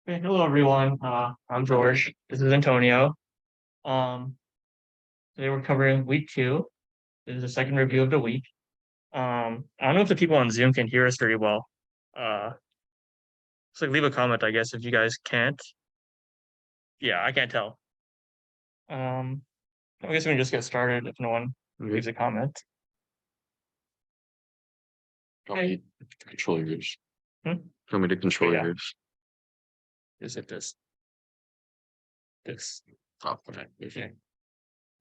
Okay, hello everyone. I'm George. This is Antonio. Um, Today we're covering week two. This is the second review of the week. I don't know if the people on Zoom can hear us very well. Uh, so leave a comment, I guess, if you guys can't. Yeah, I can't tell. Um, I guess we can just get started if no one leaves a comment. Want me to control yours? Hmm? Want me to control Yeah. yours? Just hit this. This. Oh, okay.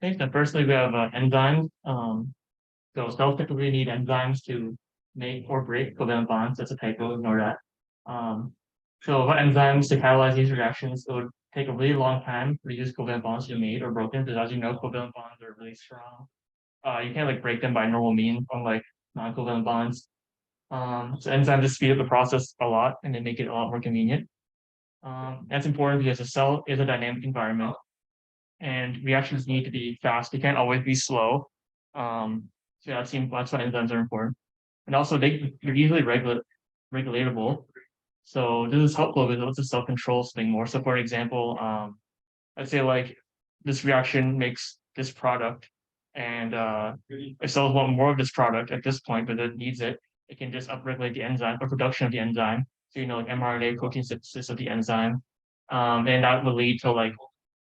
Okay, so firstly we have enzymes. So cells typically need enzymes to make or break covalent bonds. That's a typo, ignore that. So for enzymes to catalyze these reactions, it would take a really long time for these covalent bonds to be made or broken, because as you know, covalent bonds are really strong. You can't like break them by normal means, unlike non-covalent bonds. So enzymes just speed up the process a lot and they make it a lot more convenient. That's important because a cell is a dynamic environment and reactions need to be fast. They can't always be slow. So that's why enzymes are important. And also they're easily regulatable. So this is helpful because it lets the cell control something more. So for example, I'd say like this reaction makes this product and if cells want more of this product at this point, but it needs it, it can just upregulate the enzyme or production of the enzyme. So like mRNA protein synthesis of the enzyme. And that would lead to like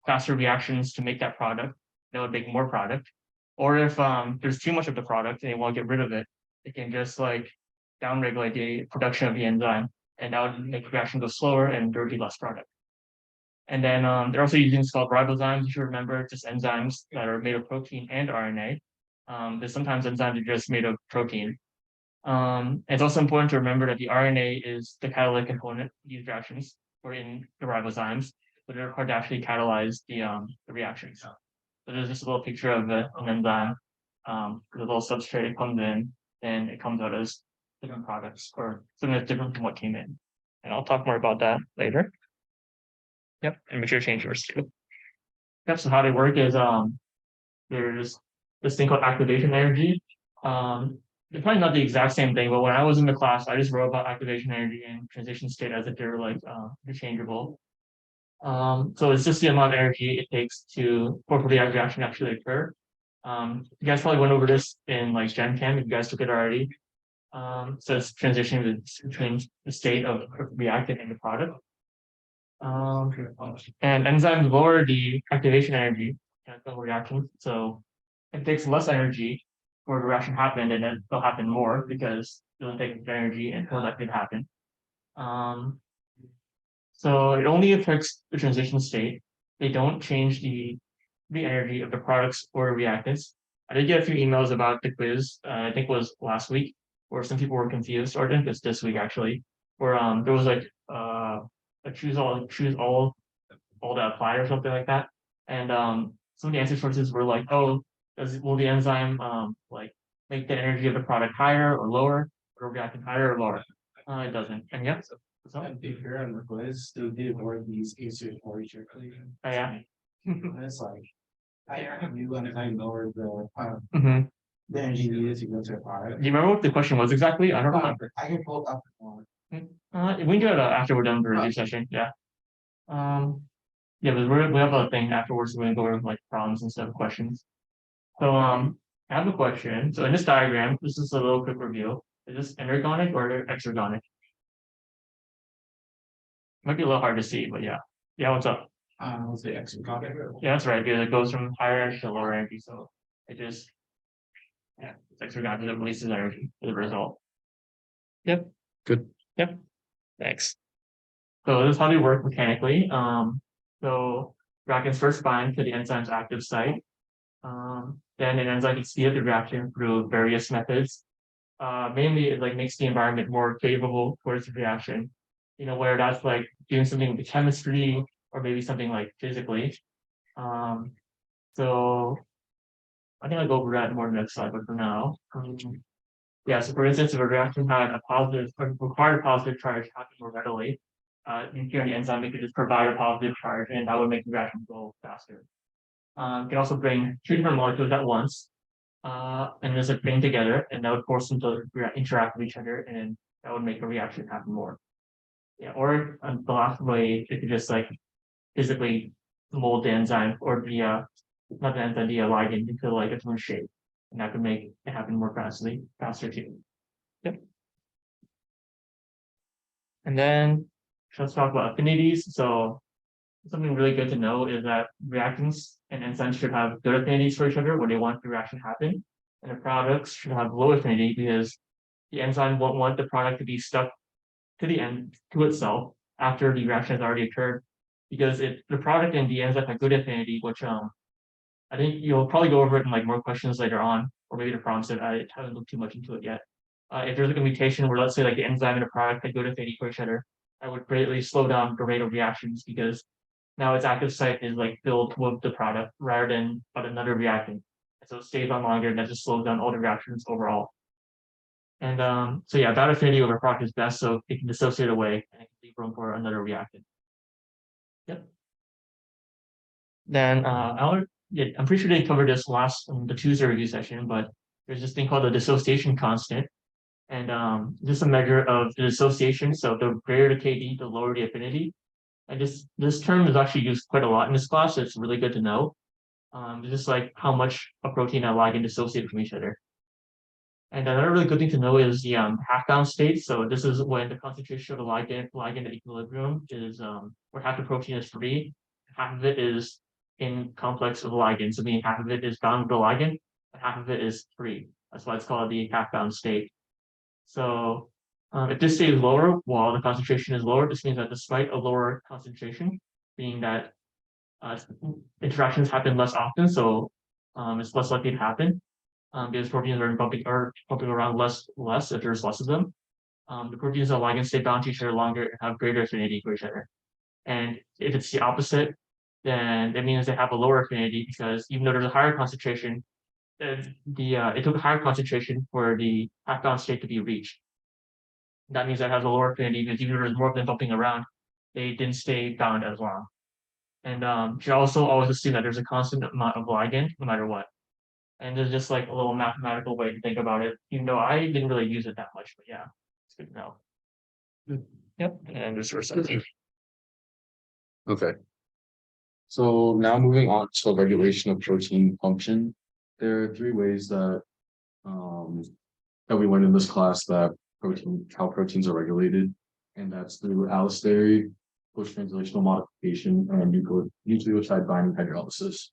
faster reactions to make that product that would make more product. Or if there's too much of the product and they want to get rid of it, they can just like downregulate the production of the enzyme, and that would make the reaction go slower and there would be less product. And then they're also using what's called ribozymes. You should remember just enzymes that are made of protein and RNA. There's sometimes enzymes are just made of protein. It's also important to remember that the RNA is the catalytic component of these reactions, or in the ribozymes, but they're required to actually catalyze the reactions. So there's just a little picture of an enzyme, with a little substrate it comes in, and it comes out as different products or something that's different from what came in. And I'll talk more about that later. Yep, and make sure to change yours too. Yep, so how they work is there's this thing called activation energy. It's probably not the exact same thing, but when I was in the class, I just wrote about activation energy and transition state as if they're like interchangeable. So it's just the amount of energy it takes for the reaction to actually occur. You guys probably went over this in like Gen Chem if you guys took it already. So it's transitioning between the state of reactant and the product. And enzymes lower the activation energy chemical reactions. So it takes less energy for the reaction to happen, and then it'll happen more because it doesn't take energy until that could happen. Um, so it only affects the transition state. They don't change the energy of the products or reactants. I did get a few emails about the quiz. I think it was last week, where some people were confused, or I think it's this week actually, where there was like a choose all that apply or something like that. And some of the answer sources were like, oh, will the enzyme like make the energy of the product higher or lower, or reactant higher or lower? It doesn't. And yep. So And if you're on the quiz, they did more of these easier for each other. yeah. And it's like, I knew when I lowered Mhm. the energy needed to go to a Do product. you remember what the question was exactly? I don't remember. I can pull it up more. We can do it after we're done with the review session. Yeah. Um, yeah, but we have a thing afterwards. We're gonna go over like problems instead of questions. So I have a question. So in this diagram, this is a little quick review. Is this endergonic or exergonic? Might be a little hard to see, but yeah. Yeah, what's up? Let's say exotic. Yeah, that's right, because it goes from higher energy to lower energy. So it just it's exergonic because it releases energy as a result. Yep. Good. Yep. Thanks. So this is how they work mechanically. So reactants first bind to the enzyme's active site. Then an enzyme can speed up the reaction through various methods. Mainly it like makes the environment more favorable towards the reaction. Where that's like doing something with the chemistry or maybe something like physically. So I think I'll go over that more in the next slide, but for now. Yeah, so for instance, if a reaction had a positive or required a positive charge happen more readily, here in the enzyme, it could just provide a positive charge and that would make the reaction go faster. You can also bring two different molecules at once, and just like bring together, and that would force them to interact with each other, and that would make a reaction happen more. Yeah, or the last way, it could just like physically mold the enzyme or the not the enzyme, the ligand into like a different shape. And that could make it happen more faster too. Yep. And then let's talk about affinities. So something really good to know is that reactants and enzymes should have good affinities for each other when they want the reaction to happen. And the products should have low affinity because the enzyme won't want the product to be stuck to the end to itself after the reaction has already occurred. Because if the product and the enzyme have good affinity, which I think you'll probably go over it in like more questions later on, or maybe the prompts it. I haven't looked too much into it yet. If there's like a mutation where let's say like the enzyme and the product had good affinity for each other, I would greatly slow down the rate of reactions because now its active site is like filled with the product rather than but another reactant. So it stays on longer and that just slows down all the reactions overall. And so yeah, that affinity over product is best so it can dissociate away and it can leave room for another reactant. Yep. Then yeah, I'm pretty sure they covered this last the Tuesday review session, but there's this thing called the dissociation constant. And this is a measure of the dissociation. So the greater the KD, the lower the affinity. And this term is actually used quite a lot in this class, so it's really good to know. Just like how much a protein and a ligand dissociate from each other. And another really good thing to know is the half-bound state. So this is when the concentration of the ligand at equilibrium is where half the protein is free, half of it is in complex with the ligand. So meaning half of it is bound with the ligand, and half of it is free. That's why it's called the half-bound state. So if this state is lower while the concentration is lower, this means that despite a lower concentration, meaning that interactions happen less often, so it's less likely to happen because proteins are bumping around less if there's less of them. The proteins and ligands stay bound to each other longer and have greater affinity for each other. And if it's the opposite, then it means they have a lower affinity because even though there's a higher concentration, it took a higher concentration for the half-bound state to be reached. That means that it has a lower affinity because even though there's more of them bumping around, they didn't stay bound as long. And you should also always assume that there's a constant amount of ligand no matter what. And there's just like a little mathematical way to think about it, even though I didn't really use it that much, but yeah, it's good to know. Yep, and just for a second. Okay. So now moving on to regulation of protein function. There are three ways that we learned in this class that how proteins are regulated, and that's through allostery, post-translational modification, and nucleotide binding hydrolysis.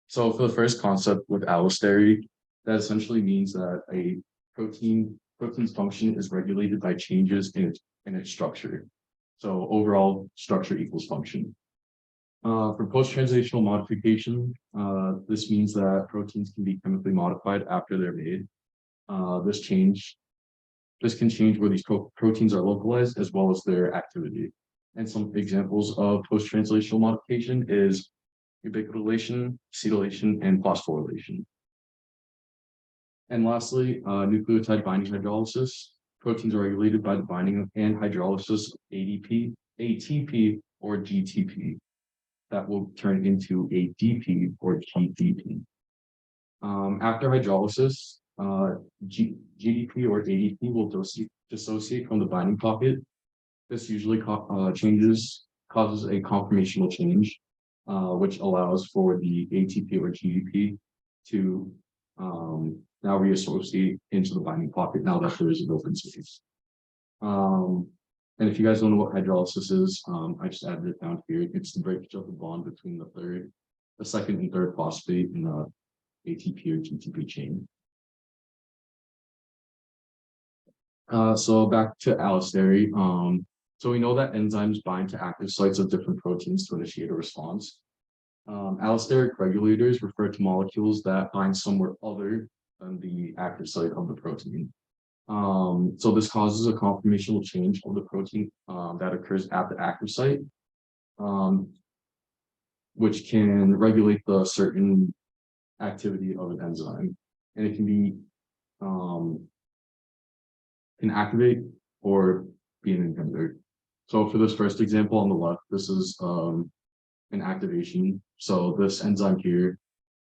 So for the first concept with allostery, that essentially means that a protein's function is regulated by changes in its structure. So overall structure equals function. For post-translational modification, this means that proteins can be chemically modified after they're made. This can change where these proteins are localized as well as their activity. And some examples of post-translational modification is ubiquitination, acetylation, and phosphorylation. And lastly, nucleotide binding hydrolysis. Proteins are regulated by the binding and hydrolysis of ADP, ATP, or GTP. That will turn into ADP or GDP. After hydrolysis, GDP or ADP will dissociate from the binding pocket. This usually causes a conformational change, which allows for the ATP or GDP to now reassociate into the binding pocket now that there is an open space. And if you guys don't know what hydrolysis is, I just added it down here. It's the breakage of the bond between the second and third phosphate in the ATP or GTP chain. So back to allostery. So we know that enzymes bind to active sites of different proteins to initiate a response. Allosteric regulators refer to molecules that bind somewhere other than the active site of the protein. So this causes a conformational change of the protein that occurs at the active site, which can regulate the certain activity of an enzyme, and it can be can activate or be an inhibitor. So for this first example on the left, this is an activation. So this enzyme here,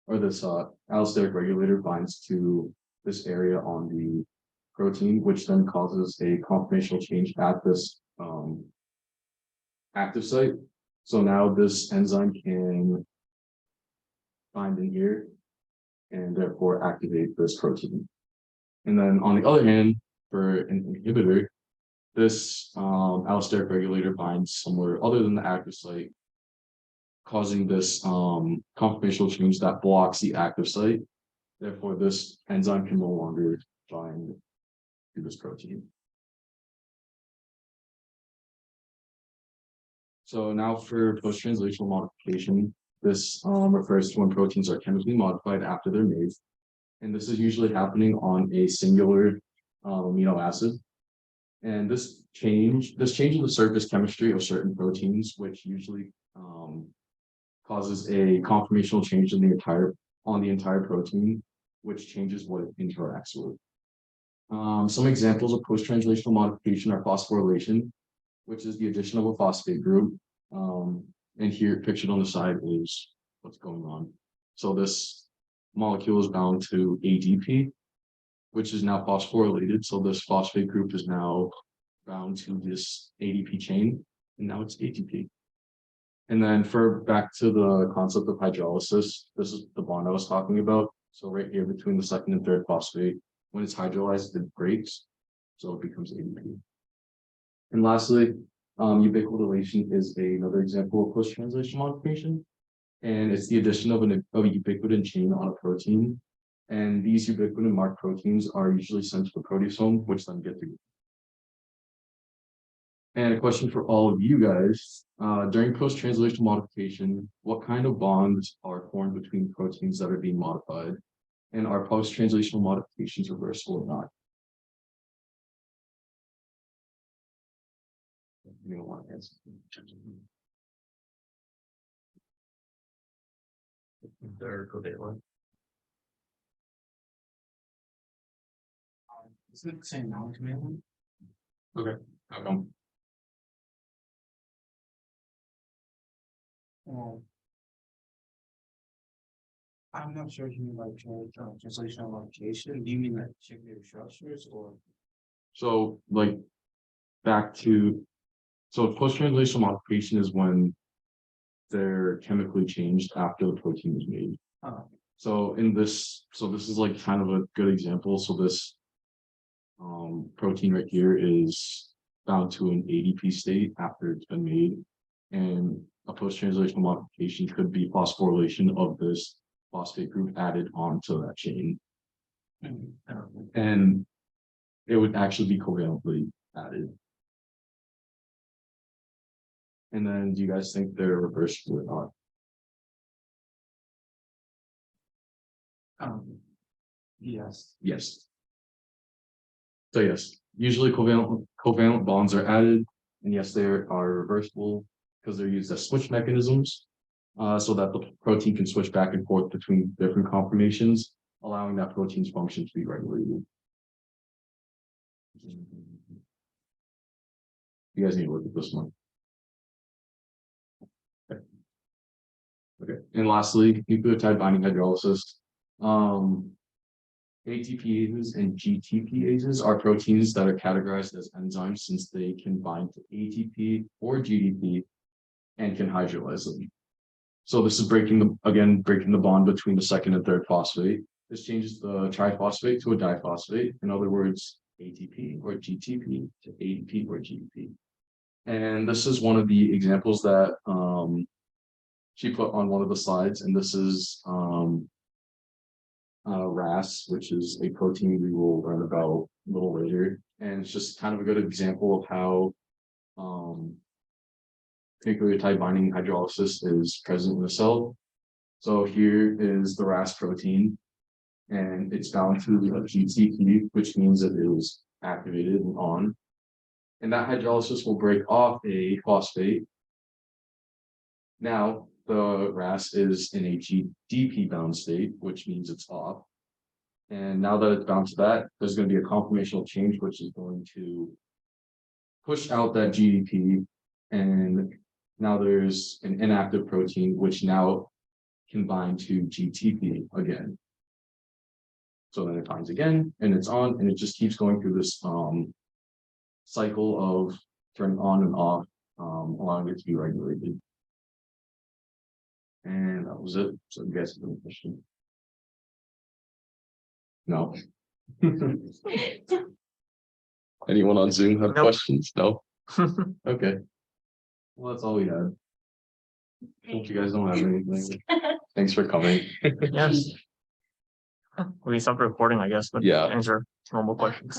or this allosteric regulator, binds to this area on the protein, which then causes a conformational change at this active site. So now this enzyme can bind in here and therefore activate this protein. And then on the other hand, for an inhibitor, this allosteric regulator binds somewhere other than the active site, causing this conformational change that blocks the active site. Therefore, this enzyme can no longer bind to this protein. So now for post-translational modification, this refers to when proteins are chemically modified after they're made. And this is usually happening on a singular amino acid. And this change in the surface chemistry of certain proteins, which usually causes a conformational change in the entire protein, which changes what it interacts with. Some examples of post-translational modification are phosphorylation, which is the addition of a phosphate group. And here pictured on the side is what's going on. So this molecule is bound to ADP, which is now phosphorylated. So this phosphate group is now bound to this ADP chain, and now it's ATP. And then back to the concept of hydrolysis, this is the bond I was talking about. So right here between the second and third phosphate, when it's hydrolyzed, it breaks, so it becomes ADP. And lastly, ubiquitination is another example of post-translational modification, and it's the addition of a ubiquitin chain on a protein. And these ubiquitin marked proteins are usually sent to the proteasome, which then get to. And a question for all of you guys, during post-translational modification, what kind of bonds are formed between proteins that are being modified? And are post-translational modifications reversible or not? You don't want to answer. They're covalent. Isn't it the same molecule? Okay, how come? I'm not sure if you mean like translational modification. Do you mean like checking their structures or? So like so post-translational modification is when they're chemically changed after the protein is made. So this is like kind of a good example. So this protein right here is bound to an ADP state after it's been made. And a post-translational modification could be phosphorylation of this phosphate group added onto that chain. And it would actually be covalently added. And then do you guys think they're reversible or not? Yes. Yes. So yes, usually covalent bonds are added, and yes, they are reversible because they're used as switch mechanisms, so that the protein can switch back and forth between different conformations, allowing that protein's function to be regulated. You guys need to look at this one. Okay, and lastly, nucleotide binding hydrolysis. ATPases and GTPases are proteins that are categorized as enzymes since they can bind to ATP or GDP and can hydrolyze them. So this is breaking the bond between the second and third phosphate. This changes the triphosphate to a diphosphate. In other words, ATP or GTP to ADP or GDP. And this is one of the examples that she put on one of the slides, and this is RAS, which is a protein we will learn about a little later. And it's just kind of a good example of how nucleotide binding hydrolysis is present in the cell. So here is the RAS protein, and it's bound to a GTP, which means it is activated and on. And that hydrolysis will break off a phosphate. Now, the RAS is in a GDP bound state, which means it's off. And now that it's bound to that, there's going to be a conformational change, which is going to push out that GDP. And now there's an inactive protein, which now can bind to GTP again. So then it binds again, and it's on, and it just keeps going through this cycle of turning on and off allowing it to be regulated. And that was it. So you guys have any question? No. Anyone on Zoom have Nope. questions? No? Okay. Well, that's all we had. Hope you guys don't have anything. Thanks for coming. Yes. We stopped recording, I guess, but Yeah. answer normal questions.